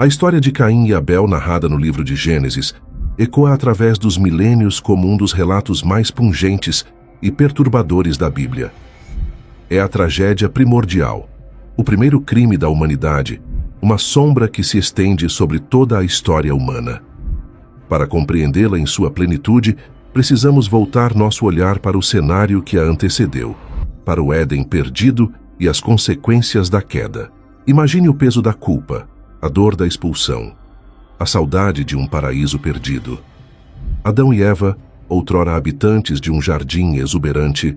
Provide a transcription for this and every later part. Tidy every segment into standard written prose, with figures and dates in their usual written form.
A história de Caim e Abel, narrada no livro de Gênesis, ecoa através dos milênios como um dos relatos mais pungentes e perturbadores da Bíblia. É a tragédia primordial, o primeiro crime da humanidade, uma sombra que se estende sobre toda a história humana. Para compreendê-la em sua plenitude, precisamos voltar nosso olhar para o cenário que a antecedeu, para o Éden perdido e as consequências da queda. Imagine o peso da culpa, a dor da expulsão, a saudade de um paraíso perdido. Adão e Eva, outrora habitantes de um jardim exuberante,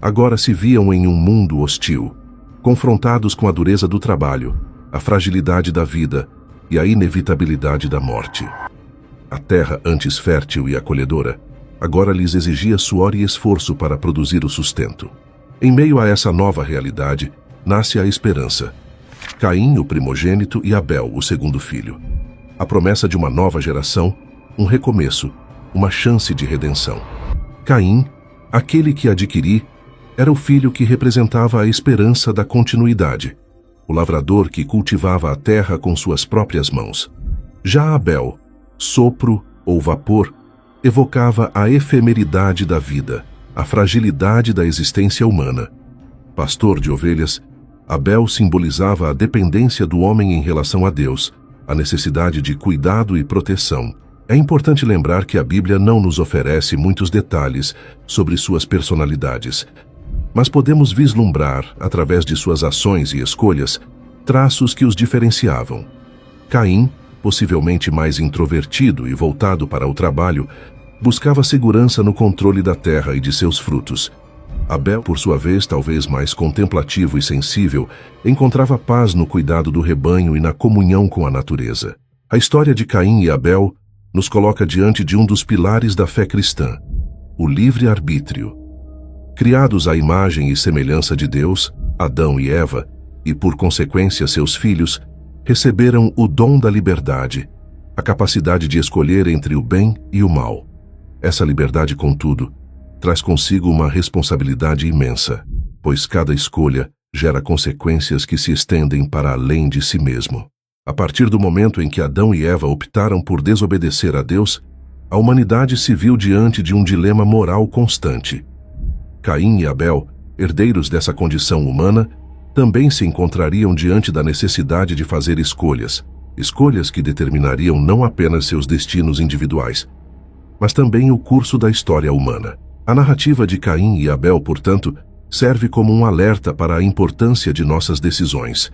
agora se viam em um mundo hostil, confrontados com a dureza do trabalho, a fragilidade da vida e a inevitabilidade da morte. A terra, antes fértil e acolhedora, agora lhes exigia suor e esforço para produzir o sustento. Em meio a essa nova realidade, nasce a esperança. Caim, o primogênito, e Abel, o segundo filho. A promessa de uma nova geração, um recomeço, uma chance de redenção. Caim, aquele que adquiri, era o filho que representava a esperança da continuidade, o lavrador que cultivava a terra com suas próprias mãos. Já Abel, sopro ou vapor, evocava a efemeridade da vida, a fragilidade da existência humana. Pastor de ovelhas, Abel simbolizava a dependência do homem em relação a Deus, a necessidade de cuidado e proteção. É importante lembrar que a Bíblia não nos oferece muitos detalhes sobre suas personalidades, mas podemos vislumbrar, através de suas ações e escolhas, traços que os diferenciavam. Caim, possivelmente mais introvertido e voltado para o trabalho, buscava segurança no controle da terra e de seus frutos. Abel, por sua vez, talvez mais contemplativo e sensível, encontrava paz no cuidado do rebanho e na comunhão com a natureza. A história de Caim e Abel nos coloca diante de um dos pilares da fé cristã, o livre-arbítrio. Criados à imagem e semelhança de Deus, Adão e Eva, e por consequência seus filhos, receberam o dom da liberdade, a capacidade de escolher entre o bem e o mal. Essa liberdade, contudo, traz consigo uma responsabilidade imensa, pois cada escolha gera consequências que se estendem para além de si mesmo. A partir do momento em que Adão e Eva optaram por desobedecer a Deus, a humanidade se viu diante de um dilema moral constante. Caim e Abel, herdeiros dessa condição humana, também se encontrariam diante da necessidade de fazer escolhas que determinariam não apenas seus destinos individuais, mas também o curso da história humana. A narrativa de Caim e Abel, portanto, serve como um alerta para a importância de nossas decisões,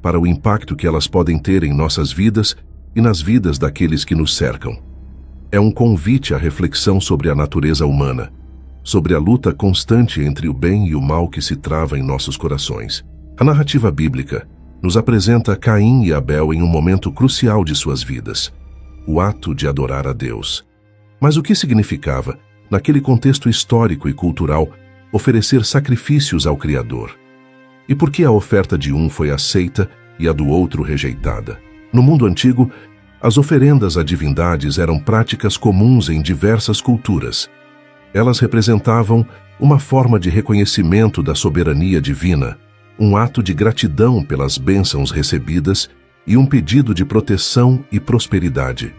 para o impacto que elas podem ter em nossas vidas e nas vidas daqueles que nos cercam. É um convite à reflexão sobre a natureza humana, sobre a luta constante entre o bem e o mal que se trava em nossos corações. A narrativa bíblica nos apresenta Caim e Abel em um momento crucial de suas vidas, o ato de adorar a Deus. Mas o que significava, naquele contexto histórico e cultural, oferecer sacrifícios ao Criador? E por que a oferta de um foi aceita e a do outro rejeitada? No mundo antigo, as oferendas a divindades eram práticas comuns em diversas culturas. Elas representavam uma forma de reconhecimento da soberania divina, um ato de gratidão pelas bênçãos recebidas e um pedido de proteção e prosperidade.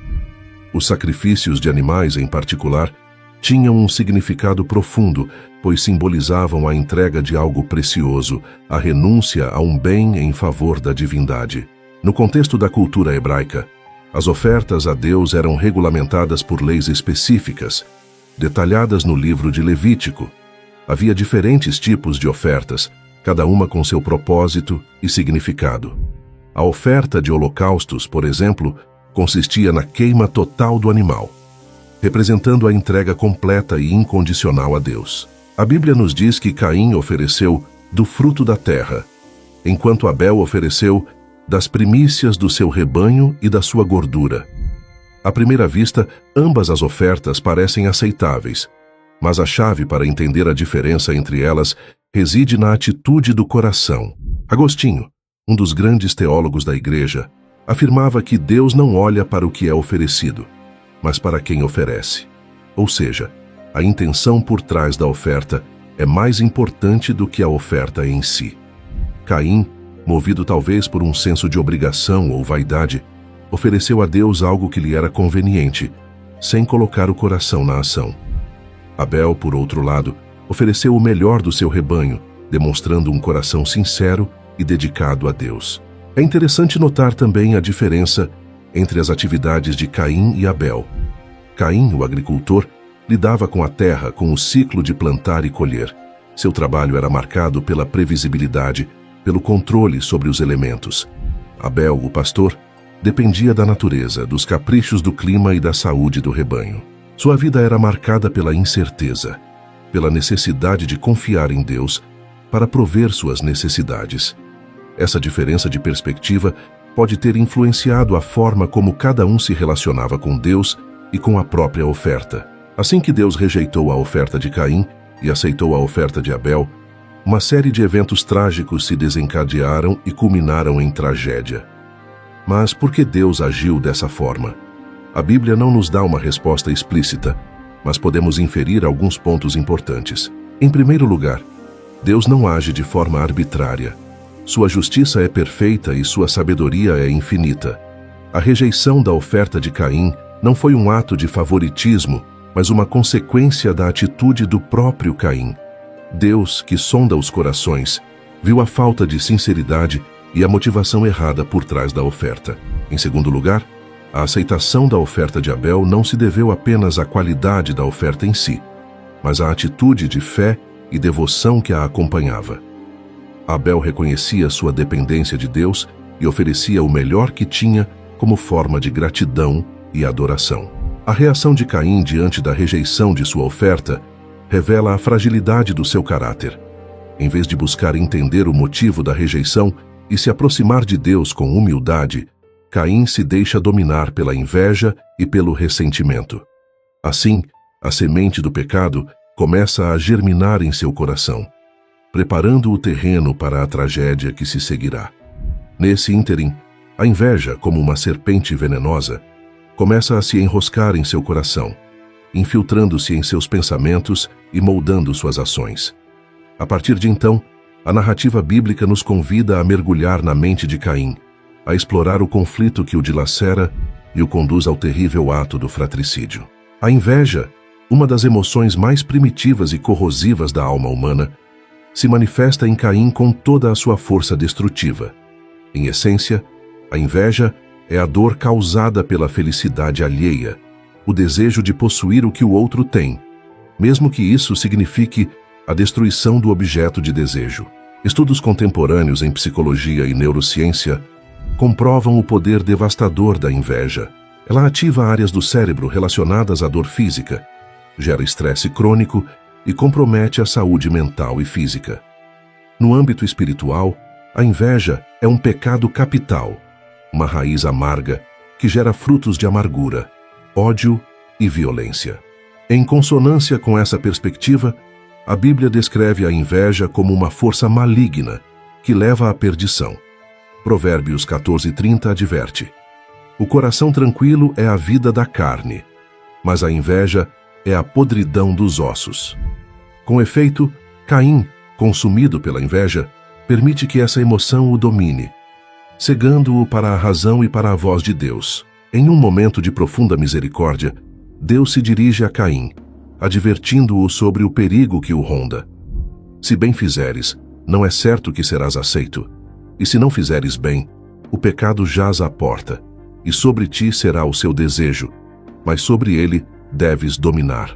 Os sacrifícios de animais, em particular, tinham um significado profundo, pois simbolizavam a entrega de algo precioso, a renúncia a um bem em favor da divindade. No contexto da cultura hebraica, as ofertas a Deus eram regulamentadas por leis específicas, detalhadas no livro de Levítico. Havia diferentes tipos de ofertas, cada uma com seu propósito e significado. A oferta de holocaustos, por exemplo, consistia na queima total do animal, representando a entrega completa e incondicional a Deus. A Bíblia nos diz que Caim ofereceu do fruto da terra, enquanto Abel ofereceu das primícias do seu rebanho e da sua gordura. À primeira vista, ambas as ofertas parecem aceitáveis, mas a chave para entender a diferença entre elas reside na atitude do coração. Agostinho, um dos grandes teólogos da Igreja, afirmava que Deus não olha para o que é oferecido, mas para quem oferece. Ou seja, a intenção por trás da oferta é mais importante do que a oferta em si. Caim, movido talvez por um senso de obrigação ou vaidade, ofereceu a Deus algo que lhe era conveniente, sem colocar o coração na ação. Abel, por outro lado, ofereceu o melhor do seu rebanho, demonstrando um coração sincero e dedicado a Deus. É interessante notar também a diferença entre as atividades de Caim e Abel. Caim, o agricultor, lidava com a terra, com o ciclo de plantar e colher. Seu trabalho era marcado pela previsibilidade, pelo controle sobre os elementos. Abel, o pastor, dependia da natureza, dos caprichos do clima e da saúde do rebanho. Sua vida era marcada pela incerteza, pela necessidade de confiar em Deus para prover suas necessidades. Essa diferença de perspectiva pode ter influenciado a forma como cada um se relacionava com Deus e com a própria oferta. Assim que Deus rejeitou a oferta de Caim e aceitou a oferta de Abel, uma série de eventos trágicos se desencadearam e culminaram em tragédia. Mas por que Deus agiu dessa forma? A Bíblia não nos dá uma resposta explícita, mas podemos inferir alguns pontos importantes. Em primeiro lugar, Deus não age de forma arbitrária. Sua justiça é perfeita e sua sabedoria é infinita. A rejeição da oferta de Caim não foi um ato de favoritismo, mas uma consequência da atitude do próprio Caim. Deus, que sonda os corações, viu a falta de sinceridade e a motivação errada por trás da oferta. Em segundo lugar, a aceitação da oferta de Abel não se deveu apenas à qualidade da oferta em si, mas à atitude de fé e devoção que a acompanhava. Abel reconhecia sua dependência de Deus e oferecia o melhor que tinha como forma de gratidão e adoração. A reação de Caim diante da rejeição de sua oferta revela a fragilidade do seu caráter. Em vez de buscar entender o motivo da rejeição e se aproximar de Deus com humildade, Caim se deixa dominar pela inveja e pelo ressentimento. Assim, a semente do pecado começa a germinar em seu coração, preparando o terreno para a tragédia que se seguirá. Nesse ínterim, a inveja, como uma serpente venenosa, começa a se enroscar em seu coração, infiltrando-se em seus pensamentos e moldando suas ações. A partir de então, a narrativa bíblica nos convida a mergulhar na mente de Caim, a explorar o conflito que o dilacera e o conduz ao terrível ato do fratricídio. A inveja, uma das emoções mais primitivas e corrosivas da alma humana, se manifesta em Caim com toda a sua força destrutiva. Em essência, a inveja é a dor causada pela felicidade alheia, o desejo de possuir o que o outro tem, mesmo que isso signifique a destruição do objeto de desejo. Estudos contemporâneos em psicologia e neurociência comprovam o poder devastador da inveja. Ela ativa áreas do cérebro relacionadas à dor física, gera estresse crônico e compromete a saúde mental e física. No âmbito espiritual, a inveja é um pecado capital, uma raiz amarga que gera frutos de amargura, ódio e violência. Em consonância com essa perspectiva, a Bíblia descreve a inveja como uma força maligna que leva à perdição. Provérbios 14:30 adverte: o coração tranquilo é a vida da carne, mas a inveja é a podridão dos ossos. Com efeito, Caim, consumido pela inveja, permite que essa emoção o domine, cegando-o para a razão e para a voz de Deus. Em um momento de profunda misericórdia, Deus se dirige a Caim, advertindo-o sobre o perigo que o ronda. Se bem fizeres, não é certo que serás aceito, e se não fizeres bem, o pecado jaz à porta, e sobre ti será o seu desejo, mas sobre ele deves dominar.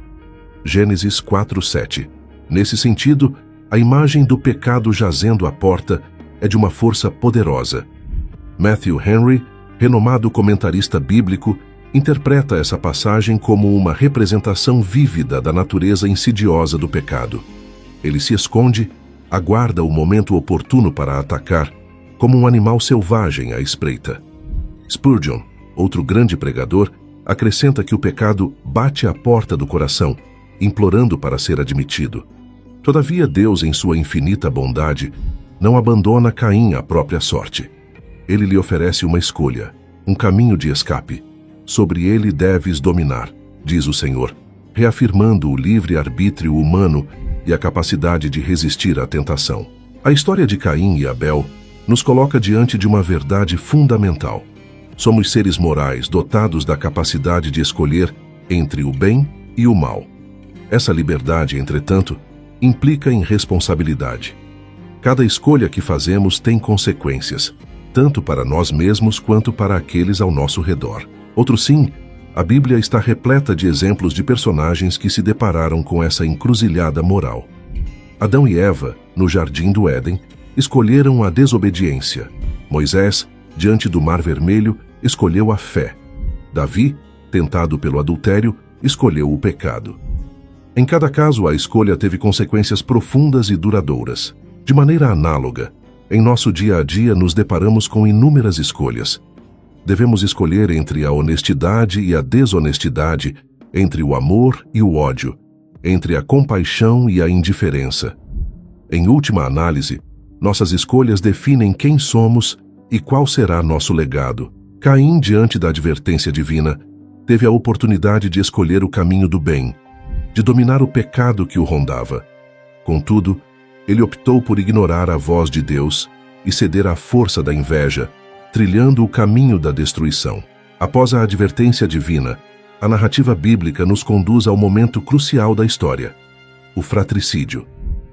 Gênesis 4:7. Nesse sentido, a imagem do pecado jazendo à porta é de uma força poderosa. Matthew Henry, renomado comentarista bíblico, interpreta essa passagem como uma representação vívida da natureza insidiosa do pecado. Ele se esconde, aguarda o momento oportuno para atacar, como um animal selvagem à espreita. Spurgeon, outro grande pregador, acrescenta que o pecado bate à porta do coração, implorando para ser admitido. Todavia, Deus, em sua infinita bondade, não abandona Caim à própria sorte. Ele lhe oferece uma escolha, um caminho de escape. Sobre ele deves dominar, diz o Senhor, reafirmando o livre-arbítrio humano e a capacidade de resistir à tentação. A história de Caim e Abel nos coloca diante de uma verdade fundamental. Somos seres morais dotados da capacidade de escolher entre o bem e o mal. Essa liberdade, entretanto, implica em responsabilidade. Cada escolha que fazemos tem consequências, tanto para nós mesmos quanto para aqueles ao nosso redor. Outro sim, a Bíblia está repleta de exemplos de personagens que se depararam com essa encruzilhada moral. Adão e Eva, no Jardim do Éden, escolheram a desobediência. Moisés, diante do Mar Vermelho, escolheu a fé. Davi, tentado pelo adultério, escolheu o pecado. Em cada caso, a escolha teve consequências profundas e duradouras. De maneira análoga, em nosso dia a dia nos deparamos com inúmeras escolhas. Devemos escolher entre a honestidade e a desonestidade, entre o amor e o ódio, entre a compaixão e a indiferença. Em última análise, nossas escolhas definem quem somos e qual será nosso legado. Caim, diante da advertência divina, teve a oportunidade de escolher o caminho do bem, de dominar o pecado que o rondava. Contudo, ele optou por ignorar a voz de Deus e ceder à força da inveja, trilhando o caminho da destruição. Após a advertência divina, a narrativa bíblica nos conduz ao momento crucial da história, o fratricídio.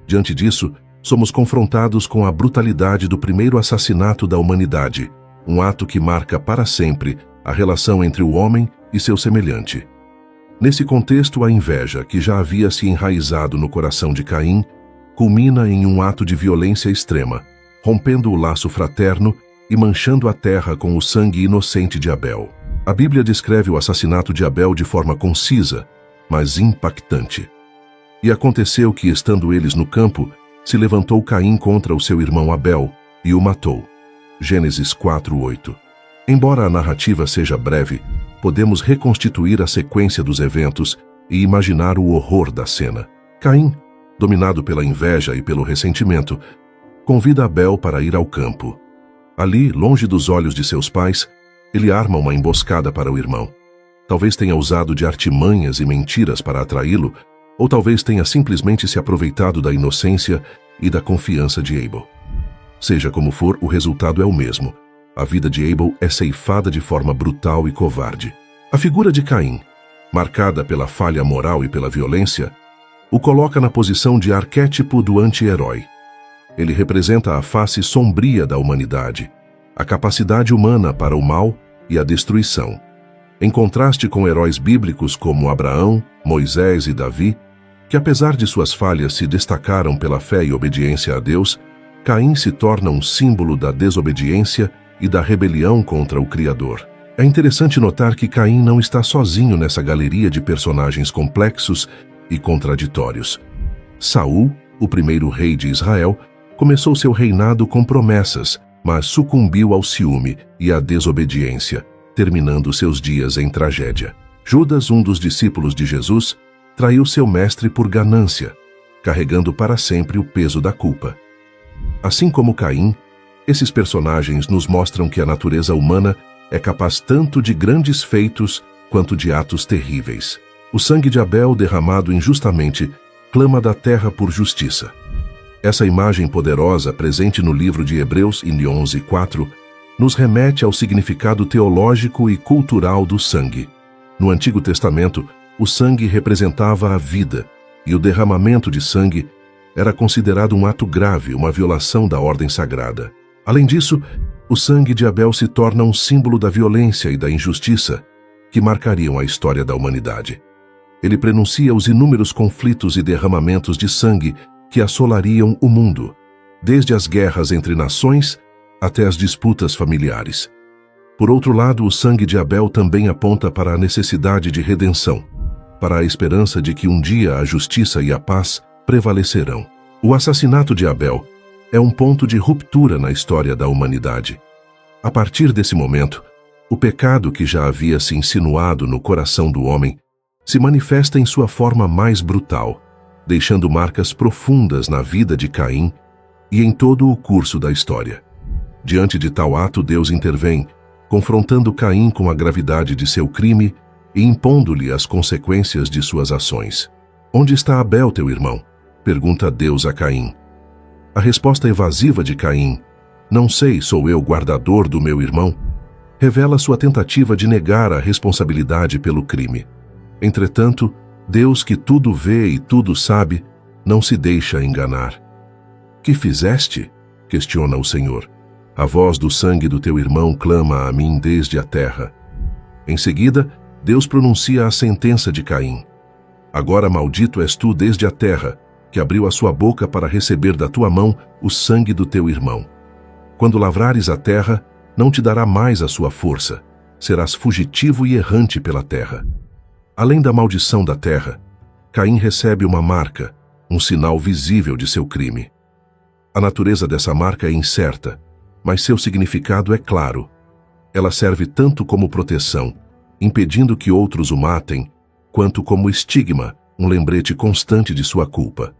Diante disso, somos confrontados com a brutalidade do primeiro assassinato da humanidade, um ato que marca para sempre a relação entre o homem e seu semelhante. Nesse contexto, a inveja, que já havia se enraizado no coração de Caim, culmina em um ato de violência extrema, rompendo o laço fraterno e manchando a terra com o sangue inocente de Abel. A Bíblia descreve o assassinato de Abel de forma concisa, mas impactante. E aconteceu que, estando eles no campo, se levantou Caim contra o seu irmão Abel e o matou. Gênesis 4:8. Embora a narrativa seja breve, podemos reconstituir a sequência dos eventos e imaginar o horror da cena. Caim, dominado pela inveja e pelo ressentimento, convida Abel para ir ao campo. Ali, longe dos olhos de seus pais, ele arma uma emboscada para o irmão. Talvez tenha usado de artimanhas e mentiras para atraí-lo, ou talvez tenha simplesmente se aproveitado da inocência e da confiança de Abel. Seja como for, o resultado é o mesmo. A vida de Abel é ceifada de forma brutal e covarde. A figura de Caim, marcada pela falha moral e pela violência, o coloca na posição de arquétipo do anti-herói. Ele representa a face sombria da humanidade, a capacidade humana para o mal e a destruição. Em contraste com heróis bíblicos como Abraão, Moisés e Davi, que apesar de suas falhas se destacaram pela fé e obediência a Deus, Caim se torna um símbolo da desobediência e da rebelião contra o Criador. É interessante notar que Caim não está sozinho nessa galeria de personagens complexos e contraditórios. Saul, o primeiro rei de Israel, começou seu reinado com promessas, mas sucumbiu ao ciúme e à desobediência, terminando seus dias em tragédia. Judas, um dos discípulos de Jesus, traiu seu mestre por ganância, carregando para sempre o peso da culpa. Assim como Caim, esses personagens nos mostram que a natureza humana é capaz tanto de grandes feitos quanto de atos terríveis. O sangue de Abel derramado injustamente clama da terra por justiça. Essa imagem poderosa, presente no livro de Hebreus em 11:4, nos remete ao significado teológico e cultural do sangue. No Antigo Testamento, o sangue representava a vida, e o derramamento de sangue era considerado um ato grave, uma violação da ordem sagrada. Além disso, o sangue de Abel se torna um símbolo da violência e da injustiça que marcariam a história da humanidade. Ele prenuncia os inúmeros conflitos e derramamentos de sangue que assolariam o mundo, desde as guerras entre nações até as disputas familiares. Por outro lado, o sangue de Abel também aponta para a necessidade de redenção, para a esperança de que um dia a justiça e a paz prevalecerão. O assassinato de Abel é um ponto de ruptura na história da humanidade. A partir desse momento, o pecado que já havia se insinuado no coração do homem se manifesta em sua forma mais brutal, deixando marcas profundas na vida de Caim e em todo o curso da história. Diante de tal ato, Deus intervém, confrontando Caim com a gravidade de seu crime e impondo-lhe as consequências de suas ações. "Onde está Abel, teu irmão?", pergunta Deus a Caim. A resposta evasiva de Caim, "Não sei, sou eu guardador do meu irmão?", revela sua tentativa de negar a responsabilidade pelo crime. Entretanto, Deus, que tudo vê e tudo sabe, não se deixa enganar. Que fizeste? Questiona o Senhor. A voz do sangue do teu irmão clama a mim desde a terra. Em seguida, Deus pronuncia a sentença de Caim. Agora maldito és tu desde a terra, que abriu a sua boca para receber da tua mão o sangue do teu irmão. Quando lavrares a terra, não te dará mais a sua força. Serás fugitivo e errante pela terra. Além da maldição da terra, Caim recebe uma marca, um sinal visível de seu crime. A natureza dessa marca é incerta, mas seu significado é claro. Ela serve tanto como proteção, impedindo que outros o matem, quanto como estigma, um lembrete constante de sua culpa.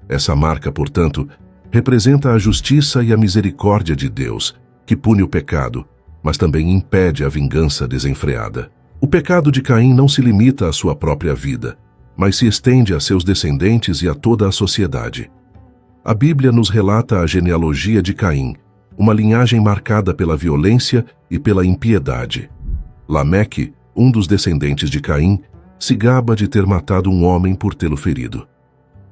Essa marca, portanto, representa a justiça e a misericórdia de Deus, que pune o pecado, mas também impede a vingança desenfreada. O pecado de Caim não se limita à sua própria vida, mas se estende a seus descendentes e a toda a sociedade. A Bíblia nos relata a genealogia de Caim, uma linhagem marcada pela violência e pela impiedade. Lameque, um dos descendentes de Caim, se gaba de ter matado um homem por tê-lo ferido,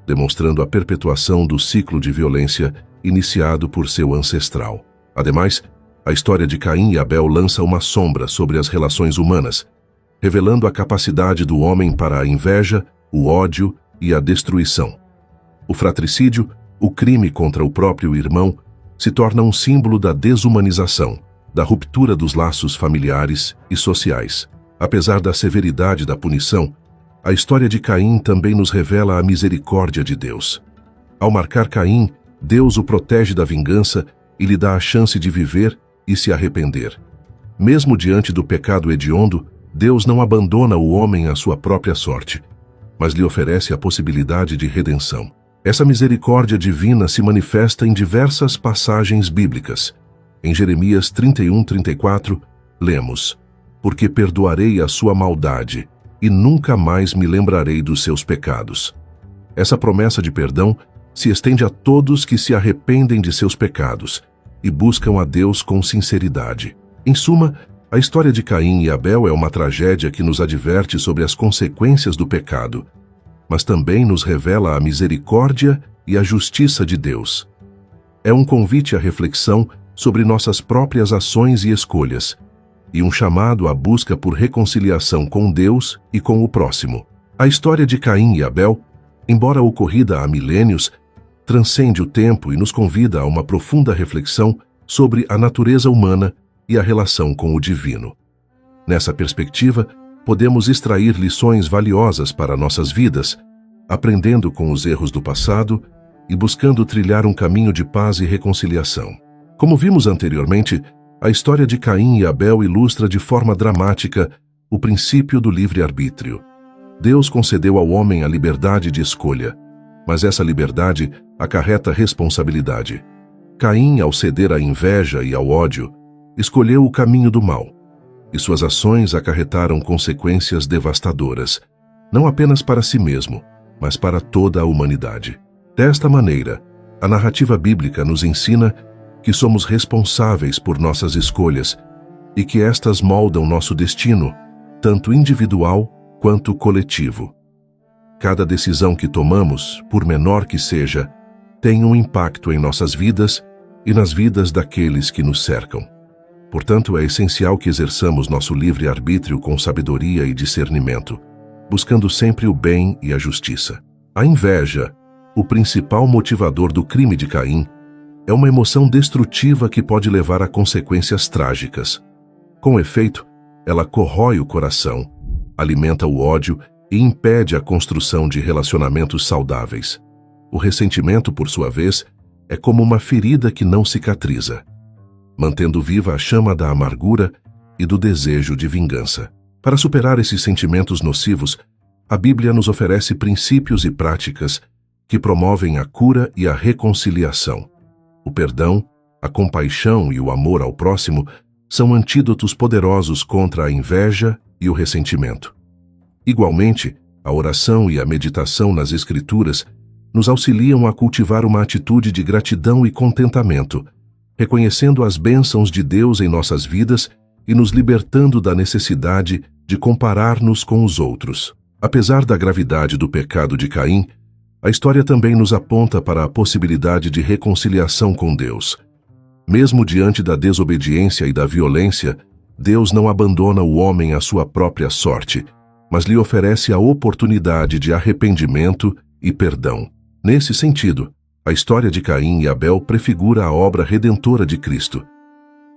demonstrando a perpetuação do ciclo de violência iniciado por seu ancestral. Ademais, a história de Caim e Abel lança uma sombra sobre as relações humanas, revelando a capacidade do homem para a inveja, o ódio e a destruição. O fratricídio, o crime contra o próprio irmão, se torna um símbolo da desumanização, da ruptura dos laços familiares e sociais. Apesar da severidade da punição, a história de Caim também nos revela a misericórdia de Deus. Ao marcar Caim, Deus o protege da vingança e lhe dá a chance de viver e se arrepender. Mesmo diante do pecado hediondo, Deus não abandona o homem à sua própria sorte, mas lhe oferece a possibilidade de redenção. Essa misericórdia divina se manifesta em diversas passagens bíblicas. Em Jeremias 31:34, lemos: porque perdoarei a sua maldade e nunca mais me lembrarei dos seus pecados. Essa promessa de perdão se estende a todos que se arrependem de seus pecados e buscam a Deus com sinceridade. Em suma, a história de Caim e Abel é uma tragédia que nos adverte sobre as consequências do pecado, mas também nos revela a misericórdia e a justiça de Deus. É um convite à reflexão sobre nossas próprias ações e escolhas, e um chamado à busca por reconciliação com Deus e com o próximo. A história de Caim e Abel, embora ocorrida há milênios, transcende o tempo e nos convida a uma profunda reflexão sobre a natureza humana e a relação com o divino. Nessa perspectiva, podemos extrair lições valiosas para nossas vidas, aprendendo com os erros do passado e buscando trilhar um caminho de paz e reconciliação. Como vimos anteriormente, a história de Caim e Abel ilustra de forma dramática o princípio do livre-arbítrio. Deus concedeu ao homem a liberdade de escolha, mas essa liberdade acarreta responsabilidade. Caim, ao ceder à inveja e ao ódio, escolheu o caminho do mal, e suas ações acarretaram consequências devastadoras, não apenas para si mesmo, mas para toda a humanidade. Desta maneira, a narrativa bíblica nos ensina que somos responsáveis por nossas escolhas e que estas moldam nosso destino, tanto individual quanto coletivo. Cada decisão que tomamos, por menor que seja, tem um impacto em nossas vidas e nas vidas daqueles que nos cercam. Portanto, é essencial que exerçamos nosso livre-arbítrio com sabedoria e discernimento, buscando sempre o bem e a justiça. A inveja, o principal motivador do crime de Caim, é uma emoção destrutiva que pode levar a consequências trágicas. Com efeito, ela corrói o coração, alimenta o ódio e impede a construção de relacionamentos saudáveis. O ressentimento, por sua vez, é como uma ferida que não cicatriza, mantendo viva a chama da amargura e do desejo de vingança. Para superar esses sentimentos nocivos, a Bíblia nos oferece princípios e práticas que promovem a cura e a reconciliação. O perdão, a compaixão e o amor ao próximo são antídotos poderosos contra a inveja e o ressentimento. Igualmente, a oração e a meditação nas Escrituras nos auxiliam a cultivar uma atitude de gratidão e contentamento, reconhecendo as bênçãos de Deus em nossas vidas e nos libertando da necessidade de comparar-nos com os outros. Apesar da gravidade do pecado de Caim, a história também nos aponta para a possibilidade de reconciliação com Deus. Mesmo diante da desobediência e da violência, Deus não abandona o homem à sua própria sorte, mas lhe oferece a oportunidade de arrependimento e perdão. Nesse sentido, a história de Caim e Abel prefigura a obra redentora de Cristo,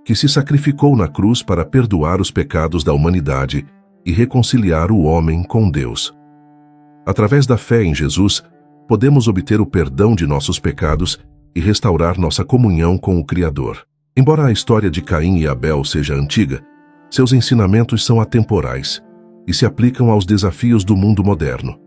que se sacrificou na cruz para perdoar os pecados da humanidade e reconciliar o homem com Deus. Através da fé em Jesus, podemos obter o perdão de nossos pecados e restaurar nossa comunhão com o Criador. Embora a história de Caim e Abel seja antiga, seus ensinamentos são atemporais e se aplicam aos desafios do mundo moderno.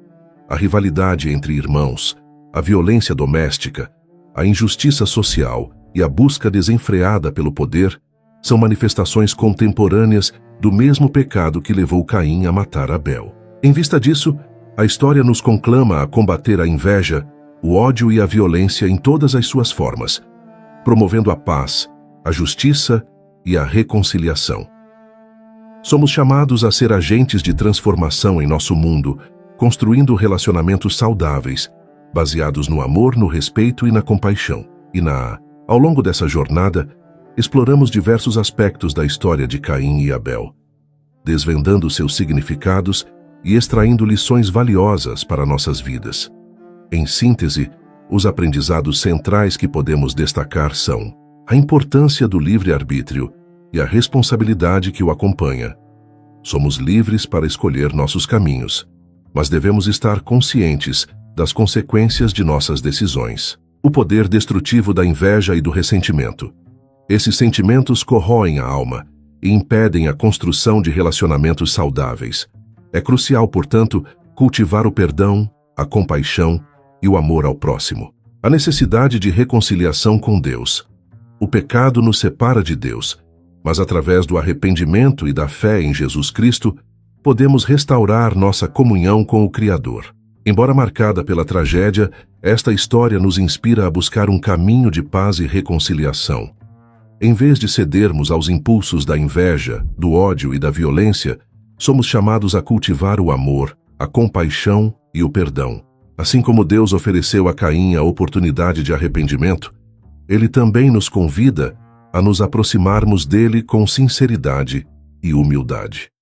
A rivalidade entre irmãos, a violência doméstica, a injustiça social e a busca desenfreada pelo poder são manifestações contemporâneas do mesmo pecado que levou Caim a matar Abel. Em vista disso, a história nos conclama a combater a inveja, o ódio e a violência em todas as suas formas, promovendo a paz, a justiça e a reconciliação. Somos chamados a ser agentes de transformação em nosso mundo, construindo relacionamentos saudáveis, baseados no amor, no respeito e na compaixão. Ao longo dessa jornada, exploramos diversos aspectos da história de Caim e Abel, desvendando seus significados e extraindo lições valiosas para nossas vidas. Em síntese, os aprendizados centrais que podemos destacar são a importância do livre-arbítrio e a responsabilidade que o acompanha. Somos livres para escolher nossos caminhos, mas devemos estar conscientes das consequências de nossas decisões. O poder destrutivo da inveja e do ressentimento. Esses sentimentos corroem a alma e impedem a construção de relacionamentos saudáveis. É crucial, portanto, cultivar o perdão, a compaixão e o amor ao próximo. A necessidade de reconciliação com Deus. O pecado nos separa de Deus, mas através do arrependimento e da fé em Jesus Cristo, podemos restaurar nossa comunhão com o Criador. Embora marcada pela tragédia, esta história nos inspira a buscar um caminho de paz e reconciliação. Em vez de cedermos aos impulsos da inveja, do ódio e da violência, somos chamados a cultivar o amor, a compaixão e o perdão. Assim como Deus ofereceu a Caim a oportunidade de arrependimento, Ele também nos convida a nos aproximarmos dele com sinceridade e humildade.